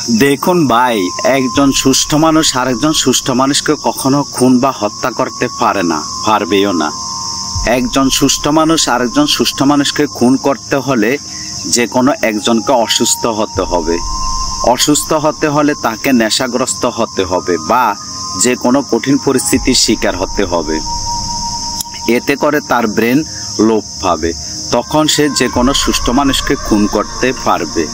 দেখুন ভাই, একজন সুস্থ মানুষ আরেকজন সুস্থ মানুষকে কখনো খুন বা হত্যা করতে পারে না, পারবেও না। একজন সুস্থ মানুষ আরেকজন সুস্থ মানুষকে খুন করতে হলে যে কোনো একজনকে অসুস্থ হতে হবে। অসুস্থ হতে হলে তাকে নেশাগ্রস্ত হতে হবে বা যে কোনো কঠিন পরিস্থিতির শিকার হতে হবে। এতে করে তার ব্রেন লোপ পাবে, তখন সে যে কোনো সুস্থ মানুষকে খুন করতে পারবে।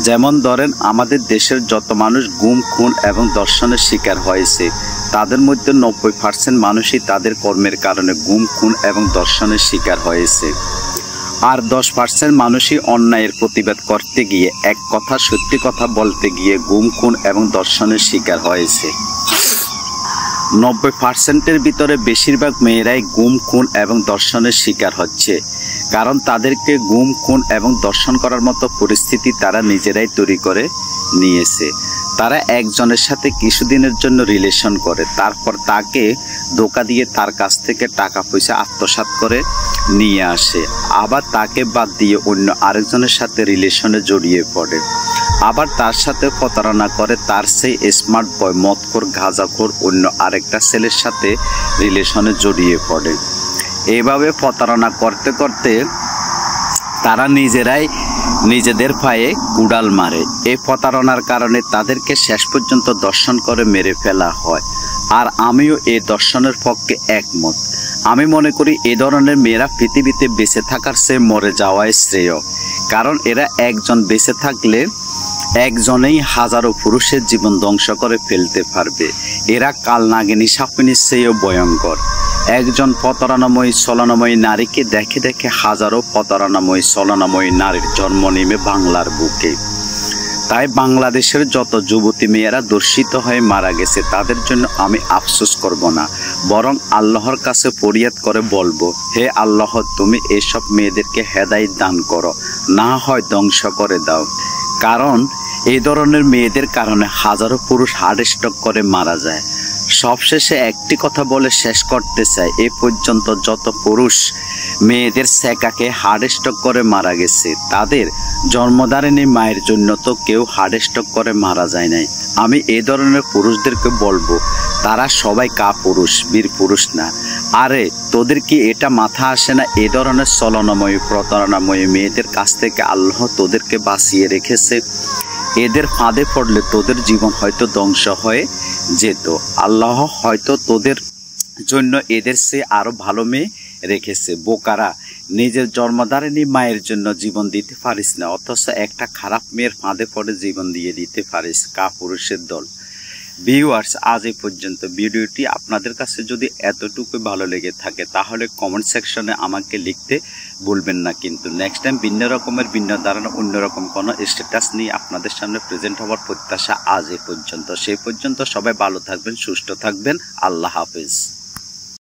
যেমন ধরেন, আমাদের দেশের যত মানুষ গুম, খুন এবং ধর্ষণের শিকার হয়েছে তাদের মধ্যে 90% মানুষই তাদের কর্মের কারণে গুম, খুন এবং ধর্ষণের শিকার হয়েছে। আর 10% মানুষই অন্যায়ের প্রতিবাদ করতে গিয়ে, এক কথা সত্যি কথা বলতে গিয়ে গুম, খুন এবং ধর্ষণের শিকার হয়েছে। 90%-এর ভিতরে বেশিরভাগ মেয়েরাই গুম, খুন এবং ধর্ষণের শিকার হচ্ছে, কারণ তাদেরকে গুম, খুন এবং ধর্ষণ করার মতো পরিস্থিতি তারা নিজেরাই তৈরি করে নিয়েছে। তারা একজনের সাথে কিছুদিনের জন্য রিলেশন করে, তারপর তাকে ধোঁকা দিয়ে তার কাছ থেকে টাকা পয়সা আত্মসাৎ করে নিয়ে আসে, আবার তাকে বাদ দিয়ে অন্য আরেকজনের সাথে রিলেশনে জড়িয়ে পড়ে, আবার তার সাথে প্রতারণা করে তার সেই স্মার্ট বয়, মদখোর, গাঁজাখোর অন্য আরেকটা ছেলের সাথে রিলেশনে জড়িয়ে পড়ে। এইভাবে প্রতারণা করতে করতে তারা নিজেরাই নিজেদের পায়ে কুড়াল মারে। এই প্রতারণার কারণে তাদেরকে শেষ পর্যন্ত ধর্ষণ করে মেরে ফেলা হয়। আর আমিও এই ধর্ষণের পক্ষে একমত। আমি মনে করি এ ধরনের মেয়েরা পৃথিবীতে বেঁচে থাকার চেয়ে মরে যাওয়াই শ্রেয়, কারণ এরা একজন বেঁচে থাকলে একজনেই হাজারো পুরুষের জীবন ধ্বংস করে ফেলতে পারবে। এরা কালনাগিনী সাপিনীর চেয়েও ভয়ঙ্কর। একজন প্রতারণাময়ী ছলনাময়ী নারীকে দেখে দেখে হাজারো প্রতারণাময়ী ছলনাময়ী নারীর জন্ম নেবে বাংলার বুকে। তাই বাংলাদেশের যত যুবতী মেয়েরা ধর্ষিত হয়ে মারা গেছে তাদের জন্য আমি আফসোস করব না, বরং আল্লাহর কাছে ফরিয়াদ করে বলবো, হে আল্লাহ, তুমি এসব মেয়েদেরকে হেদায়েত দান করো, না হয় ধ্বংস করে দাও। কারণ এই ধরনের মেয়েদের কারণে হাজারো পুরুষ হার্ট স্ট্রোক করে মারা যায়। সবশেষে একটি কথা বলে শেষ করতে চাই, এ পর্যন্ত যত পুরুষ মেয়েদের সেকাকে হার্ট স্ট্রোক করে মারা গেছে তাদের জন্মধারিণী মায়ের জন্য তো কেউ হার্ট স্ট্রোক করে মারা যায় নাই। আমি এই ধরনের পুরুষদেরকে বলবো, তারা সবাই কাপুরুষ, বীর পুরুষ না। আরে তোদের কি এটা মাথা আসে না, এ ধরনের ছলনাময়ী প্রতারণাময়ী মেয়েদের কাছ থেকে আল্লাহ তোদেরকে বাঁচিয়ে রেখেছে। এদের ফাঁদে পড়লে তোদের জীবন হয়তো ধ্বংস হয়ে যেত। আল্লাহ হয়তো তোদের জন্য এদের চেয়ে আরো ভালো মেয়ে রেখেছে। বোকারা, নিজের জন্মধারিণী মায়ের জন্য জীবন দিতে পারিস না, অথচ একটা খারাপ মেয়ের ফাঁদে পড়ে জীবন দিয়ে দিতে পারিস। কাপুরুষের দল। ভিউয়ার্স, আজ এই পর্যন্ত। ভিডিওটি আপনাদের কাছে যদি এতটুকু ভালো লেগে থাকে তাহলে কমেন্ট সেকশনে আমাকে লিখতে ভুলবেন না। কিন্তু নেক্সট টাইম ভিন্ন রকমের, ভিন্ন ধারণা, অন্যরকম কোনো স্ট্যাটাস নিয়ে আপনাদের সামনে প্রেজেন্ট হওয়ার প্রত্যাশা আজ এই পর্যন্ত। সেই পর্যন্ত সবাই ভালো থাকবেন, সুস্থ থাকবেন। আল্লাহ হাফেজ।